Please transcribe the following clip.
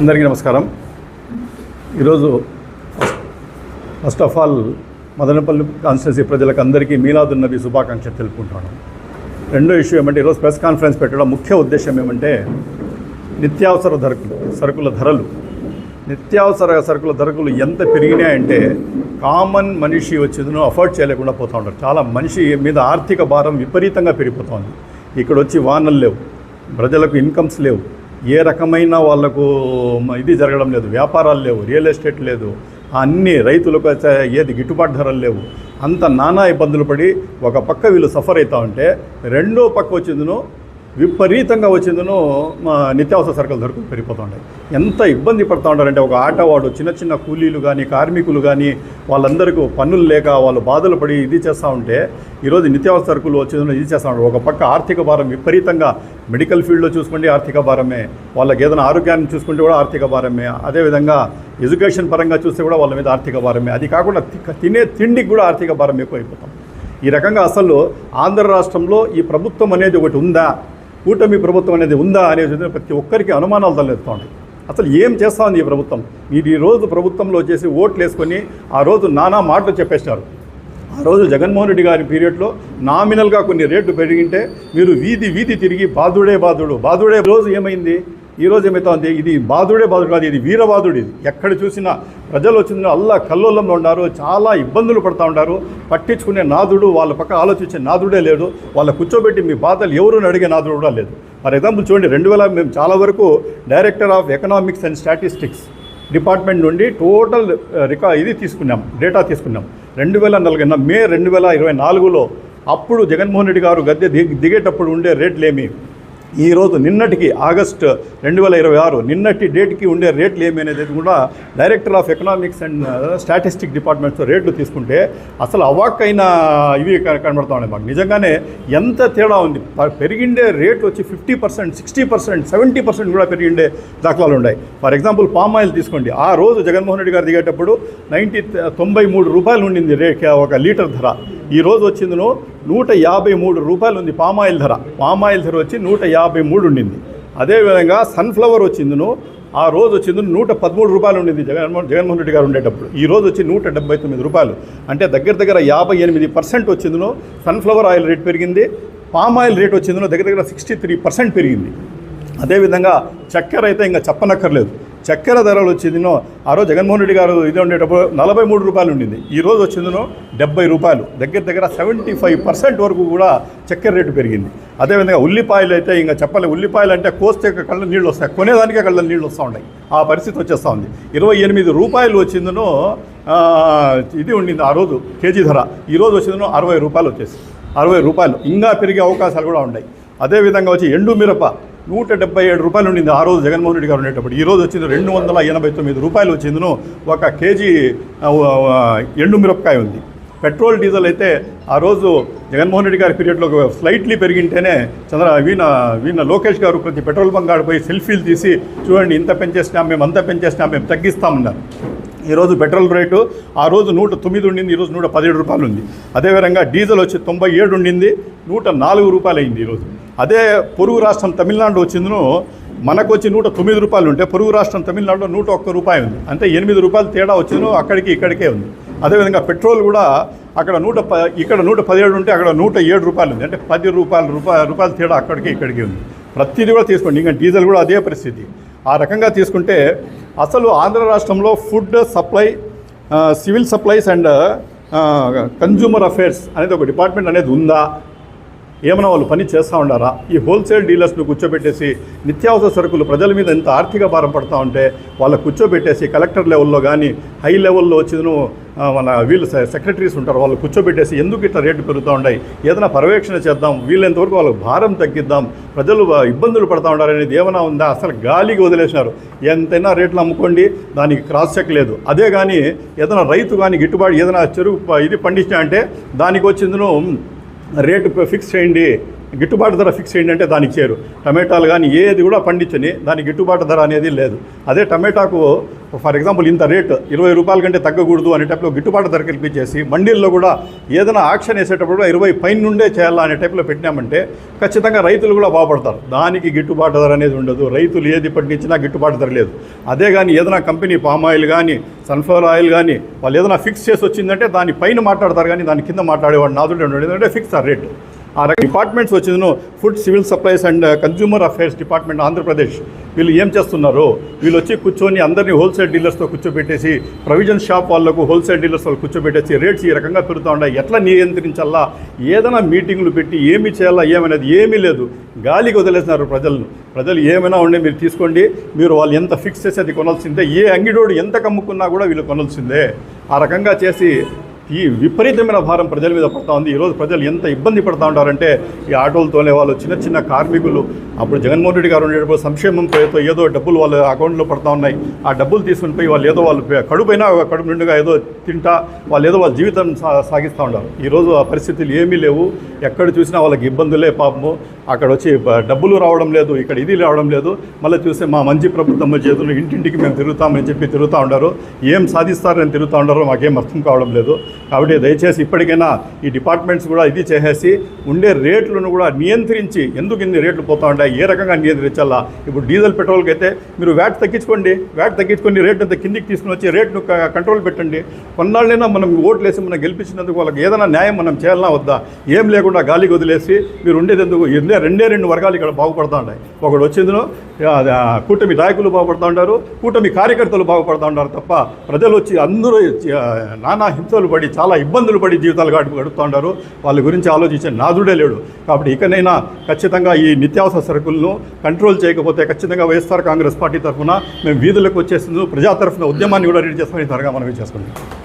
అందరికీ నమస్కారం. ఈరోజు first of all Madanapalle constituency ప్రజలకు అందరికీ మీలాదున్ నబీ శుభాకాంక్షలు తెలుపుకుంటున్నాను. రెండో ఇష్యూ ఏమంటే ఈరోజు ప్రెస్ కాన్ఫరెన్స్ పెట్టడం ముఖ్య ఉద్దేశం ఏమంటే నిత్యావసర సరుకుల ధరలు ఎంత పెరిగినాయంటే కామన్ మనిషి వచ్చేది అఫోర్డ్ చేయలేకుండా పోతూ ఉంటారు. చాలా మనిషి మీద ఆర్థిక భారం విపరీతంగా పెరిగిపోతుంది. ఇక్కడ వచ్చి వానలు లేవు, ప్రజలకు ఇన్కమ్స్ లేవు, ఏ రకమైన వాళ్లకు ఇది జరగడం లేదు, వ్యాపారాలు లేవు, రియల్ ఎస్టేట్ లేదు, అన్ని రైతులకు ఏది గిట్టుబాటు ధరలు లేవు. అంత నానా ఇబ్బందులు పడి ఒక పక్క వీళ్ళు సఫర్ అవుతూ ఉంటే రెండో పక్క వచ్చిందనో విపరీతంగా వచ్చిందనో నిత్యావసర సరుకుల ధరలు పెరిగిపోతుంటాయి. ఎంత ఇబ్బంది పడుతూ ఉంటారంటే ఒక ఆటవాడు, చిన్న కూలీలు కానీ కార్మికులు కానీ వాళ్ళందరికీ పన్నులు లేక వాళ్ళు బాధలు పడి ఇది చేస్తూ ఉంటే ఈరోజు నిత్యావసర సరుకులు వచ్చిందో ఇది చేస్తూ ఉంటారు. ఒక పక్క ఆర్థిక భారం విపరీతంగా, మెడికల్ ఫీల్డ్లో చూసుకుంటే ఆర్థిక భారమే, వాళ్ళకి ఏదైనా ఆరోగ్యాన్ని చూసుకుంటే కూడా ఆర్థిక భారమే, అదేవిధంగా ఎడ్యుకేషన్ పరంగా చూస్తే కూడా వాళ్ళ మీద ఆర్థిక భారమే. అది కాకుండా తినే తిండికి కూడా ఆర్థిక భారం ఎక్కువైపోతాం. ఈ రకంగా అసలు ఆంధ్ర రాష్ట్రంలో ఈ ప్రభుత్వం అనేది ఒకటి ఉందా, కూటమి ప్రభుత్వం అనేది ఉందా అనేది ప్రతి ఒక్కరికి అనుమానాలు తలెత్తుతూ ఉంటాయి. అసలు ఏం చేస్తూ ఉంది ఈ ప్రభుత్వం? మీరు ఈరోజు ప్రభుత్వంలో వచ్చేసి ఓట్లు వేసుకొని ఆ రోజు నానా మాటలు చెప్పేసినారు. ఆ రోజు జగన్మోహన్ రెడ్డి గారి పీరియడ్లో నామినల్గా కొన్ని రేట్లు పెరిగింటే మీరు వీధి తిరిగి బాధుడే. రోజు ఏమైంది? ఈరోజు ఏమవుతుంది? ఇది బాధుడే కాదు, ఇది వీరబాధుడు. ఇది ఎక్కడ చూసినా ప్రజలు వచ్చిన అల్లా కల్లోలంలో ఉన్నారు, చాలా ఇబ్బందులు పడుతూ ఉంటారు. పట్టించుకునే నాదుడు, వాళ్ళ పక్క ఆలోచించే నాదుడే లేడు. వాళ్ళ కూర్చోబెట్టి మీ బాధలు ఎవరు అడిగే నాదుడు కూడా లేదు. ఫర్ ఎగ్జాంపుల్ చూడండి, 2000 మేము చాలా వరకు director of economics and statistics department నుండి టోటల్ డేటా తీసుకున్నాం. 2004 మే 2024లో అప్పుడు జగన్మోహన్ రెడ్డి గారు గద్దె దిగేటప్పుడు ఉండే రేట్లేమి, ఈరోజు నిన్నటికి ఆగస్టు 2026 నిన్నటి డేట్కి ఉండే రేట్లు ఏమి అనేది కూడా director of economics and statistic departments రేట్లు తీసుకుంటే అసలు అవాక్కైన ఇవి కనబడుతూ ఉన్నాయి మాకు. నిజంగానే ఎంత తేడా ఉంది. పెరిగిండే రేట్లు వచ్చి 50%, 60%, 70% కూడా పెరిగిండే దాఖలాలు ఉన్నాయి. ఫర్ ఎగ్జాంపుల్ పామ్ ఆయిల్ తీసుకోండి. ఆ రోజు జగన్మోహన్ రెడ్డి గారు దిగేటప్పుడు 93 రూపాయలు ఉండింది ఒక లీటర్ ధర. ఈరోజు వచ్చిందనో 153 రూపాయలు ఉంది పామాయిల్ ధర. పామాయిల్ ధర వచ్చి 153 ఉండింది. అదేవిధంగా సన్ఫ్లవర్ వచ్చిందనో ఆ రోజు వచ్చింది 113 రూపాయలు ఉండింది జగన్మోహన్ రెడ్డి గారు ఉండేటప్పుడు. ఈ రోజు వచ్చి 179 రూపాయలు. అంటే దగ్గర 58% వచ్చిందనో సన్ఫ్లవర్ ఆయిల్ రేట్ పెరిగింది. పామాయిల్ రేట్ వచ్చిందనో దగ్గర 63% పెరిగింది. అదేవిధంగా చక్కెర అయితే ఇంకా చెప్పనక్కర్లేదు. చక్కెర ధరలు వచ్చిందినో ఆ రోజు జగన్మోహన్ రెడ్డి గారు ఇది ఉండేటప్పుడు 43 రూపాయలు ఉండింది. ఈ రోజు వచ్చిందినో 70 రూపాయలు. దగ్గర 75% వరకు కూడా చక్కెర రేటు పెరిగింది. అదేవిధంగా ఉల్లిపాయలు అయితే ఇంకా చెప్పలే. ఉల్లిపాయలు అంటే కోస్తే కళ్ళ నీళ్ళు వస్తాయి, కొనేదానికే కళ్ళ నీళ్ళు వస్తూ ఉంటాయి. ఆ పరిస్థితి వచ్చేస్తూ ఉంది. 28 రూపాయలు వచ్చిందినో ఇది ఉండింది ఆ రోజు కేజీ ధర. ఈరోజు వచ్చిందినో 60 రూపాయలు వచ్చేసి 60 రూపాయలు. ఇంకా పెరిగే అవకాశాలు కూడా ఉన్నాయి. అదేవిధంగా వచ్చి ఎండు మిరప 177 రూపాయలు ఉండింది ఆ రోజు జగన్మోహన్ రెడ్డి గారు ఉండేటప్పుడు. ఈరోజు వచ్చింది 289 రూపాయలు వచ్చిందిను ఒక కేజీ ఎండు మిరపకాయ ఉంది. పెట్రోల్ డీజిల్ అయితే ఆ రోజు జగన్మోహన్ రెడ్డి గారి పీరియడ్లో స్లైట్లీ పెరిగింటేనే వీణ లోకేష్ గారు ప్రతి పెట్రోల్ బంక్ ఆడిపోయి సెల్ఫీలు తీసి చూడండి ఇంత పెంచేసినాం మేము, అంత పెంచేసినాం మేము, తగ్గిస్తామన్నారు. ఈరోజు పెట్రోల్ రేటు ఆ రోజు 109 ఉండింది, ఈరోజు 117 రూపాయలు ఉంది. అదేవిధంగా డీజిల్ వచ్చి 97 ఉండింది, 104 రూపాయలు అయింది ఈరోజు. అదే పొరుగు రాష్ట్రం తమిళనాడు వచ్చిందను మనకు వచ్చి 109 రూపాయలు ఉంటే పొరుగు రాష్ట్రం తమిళనాడులో 101 రూపాయి ఉంది. అంటే 8 రూపాయలు తేడా వచ్చిందో అక్కడికి ఇక్కడికే ఉంది. అదేవిధంగా పెట్రోల్ కూడా అక్కడ ఇక్కడ 117 ఉంటే అక్కడ 107 రూపాయలు ఉంది. అంటే 10 రూపాయలు తేడా అక్కడికి ఇక్కడికి ఉంది. ప్రతిదీ కూడా తీసుకోండి. ఇంకా డీజిల్ కూడా అదే పరిస్థితి. ఆ రకంగా తీసుకుంటే అసలు ఆంధ్ర రాష్ట్రంలో food supply, civil supplies and consumer affairs అనేది ఒక డిపార్ట్మెంట్ అనేది ఉందా? ఏమైనా వాళ్ళు పని చేస్తూ ఉండారా? ఈ హోల్సేల్ డీలర్స్ను కూర్చోబెట్టేసి నిత్యావసర సరుకులు ప్రజల మీద ఎంత ఆర్థిక భారం పడుతూ ఉంటే వాళ్ళకు కూర్చోబెట్టేసి కలెక్టర్ లెవెల్లో కానీ హై లెవెల్లో వచ్చిన మన వీళ్ళు సెక్రటరీస్ ఉంటారు, వాళ్ళు కూర్చోబెట్టేసి ఎందుకు ఇట్లా రేట్లు పెరుగుతూ ఉన్నాయి, ఏదైనా పర్యవేక్షణ చేద్దాం, వీళ్ళంతవరకు వాళ్ళకి భారం తగ్గిద్దాం, ప్రజలు ఇబ్బందులు పడుతూ ఉండారనేది ఏమైనా ఉందా? అసలు గాలికి వదిలేసినారు. ఎంతైనా రేట్లు అమ్ముకోండి, దానికి క్రాస్ చెక్ లేదు. అదే కానీ ఏదైనా రైతు కానీ గిట్టుబాటు ఏదైనా చెరుకు ఇది పండించినా అంటే దానికి వచ్చిందను రేటు ఫిక్స్ చేయండి, గిట్టుబాటు ధర ఫిక్స్ చేయండి అంటే దానికి చేరు. టమాటాలు కానీ ఏది కూడా పండించని దానికి గిట్టుబాటు ధర అనేది లేదు. అదే టమాటాకు ఫర్ ఎగ్జాంపుల్ ఇంత రేట్ 20 రూపాయల కంటే తగ్గకూడదు అనే టైప్లో గిట్టుబాటు ధర కల్పించేసి మండీల్లో కూడా ఏదైనా ఆక్షన్ వేసేటప్పుడు 20 పైన నుండే చేయాలా అనే టైప్లో పెట్టినామంటే ఖచ్చితంగా రైతులు కూడా బాగుపడతారు. దానికి గిట్టుబాటు ధర అనేది ఉండదు. రైతులు ఏది పండించినా గిట్టుబాటు ధర లేదు. అదే కానీ ఏదైనా కంపెనీ పామ్ ఆయిల్ కానీ సన్ఫ్లవర్ ఆయిల్ కానీ వాళ్ళు ఏదైనా ఫిక్స్ చేసి వచ్చిందంటే దాని పైన మాట్లాడతారు, కానీ దాని కింద మాట్లాడేవాడు నాదుడే ఉండేది. ఎందుకంటే ఫిక్స్ ఆ రేట్. ఆ రకం డిపార్ట్మెంట్స్ వచ్చిందను food civil supplies and consumer affairs department Andhra Pradesh వీళ్ళు ఏం చేస్తున్నారు, వీళ్ళు వచ్చి కూర్చొని అందరినీ హోల్సేల్ డీలర్స్తో కూర్చోబెట్టేసి ప్రొవిజన్ షాప్ వాళ్ళకు హోల్సేల్ డీలర్స్ వాళ్ళు కూర్చోబెట్టేసి రేట్స్ ఈ రకంగా పెరుగుతూ ఉన్నాయి. ఎట్లా నియంత్రించాలా, ఏదైనా మీటింగ్లు పెట్టి ఏమి చేయాలా ఏమనేది ఏమీ లేదు. గాలికి వదిలేసినారు ప్రజలను. ప్రజలు ఏమైనా ఉండే మీరు తీసుకోండి, మీరు వాళ్ళు ఎంత ఫిక్స్ చేసి అది కొనాల్సిందే. ఏ అంగిడోడు ఎంత కమ్ముకున్నా కూడా వీళ్ళు కొనాల్సిందే. ఆ రకంగా చేసి ఈ విపరీతమైన భారం ప్రజల మీద పడుతూ ఉంది. ఈరోజు ప్రజలు ఎంత ఇబ్బంది పడుతూ ఉంటారంటే ఈ ఆటోలు తోలే వాళ్ళు, చిన్న చిన్న కార్మికులు. అప్పుడు జగన్మోహన్ రెడ్డి గారు ఉండేటప్పుడు సంక్షేమం పేరుతో ఏదో డబ్బులు వాళ్ళ అకౌంట్లో పడుతూ ఉన్నాయి. ఆ డబ్బులు తీసుకుని పోయి వాళ్ళు ఏదో వాళ్ళు కడుపైనా కడుపు నిండుగా ఏదో తింటా వాళ్ళు ఏదో వాళ్ళ జీవితం సాగిస్తూ ఉంటారు. ఈరోజు ఆ పరిస్థితులు ఏమీ లేవు. ఎక్కడ చూసినా వాళ్ళకి ఇబ్బందులే పాపము. అక్కడ వచ్చి డబ్బులు రావడం లేదు, ఇక్కడ ఇది రావడం లేదు. మళ్ళీ చూస్తే మా మంచి ప్రభుత్వం చేతులు ఇంటింటికి మేము తిరుగుతామని చెప్పి తిరుగుతూ ఉంటారు. ఏం సాధిస్తారని తిరుగుతూ ఉంటారో మాకేం అర్థం కావడం లేదు. కాబట్టి దయచేసి ఇప్పటికైనా ఈ డిపార్ట్మెంట్స్ కూడా ఇది చేసేసి ఉండే రేట్లను కూడా నియంత్రించి, ఎందుకు ఇన్ని రేట్లు పోతూ ఉంటాయి, ఏ రకంగా నియంత్రించాలా. ఇప్పుడు డీజిల్ పెట్రోల్కి అయితే మీరు వ్యాట్ తగ్గించుకోండి, రేట్ అంతా కిందికి తీసుకుని వచ్చి రేట్ను కంట్రోల్ పెట్టండి. కొన్నాళ్ళైనా మనం ఓట్లు వేసి మనం గెలిపించినందుకు వాళ్ళకి ఏదైనా న్యాయం మనం చేయాలన్నా వద్దా? ఏం లేకుండా గాలికి వదిలేసి మీరు ఉండేది ఎందుకు? రెండు వర్గాలు ఇక్కడ బాగుపడుతూ ఉంటాయి. ఒకడు వచ్చిందో కూటమి నాయకులు బాగుపడుతూ ఉంటారు, కూటమి కార్యకర్తలు బాగుపడుతూ ఉంటారు తప్ప ప్రజలు వచ్చి అందరూ నానా హింసలు పడి చాలా ఇబ్బందులు పడి జీవితాలు గడుపుతూ ఉంటారు. వాళ్ళ గురించి ఆలోచించే నాదుడే లేడు. కాబట్టి ఇకనైనా ఖచ్చితంగా ఈ నిత్యావసర సరుకులను కంట్రోల్ చేయకపోతే ఖచ్చితంగా వైఎస్ఆర్ కాంగ్రెస్ పార్టీ తరఫున మేము వీధులకు వచ్చేసింది, ప్రజా తరఫున ఉద్యమాన్ని కూడా రెడీ చేసుకుని త్వరగా మనం చేసుకుంటాం.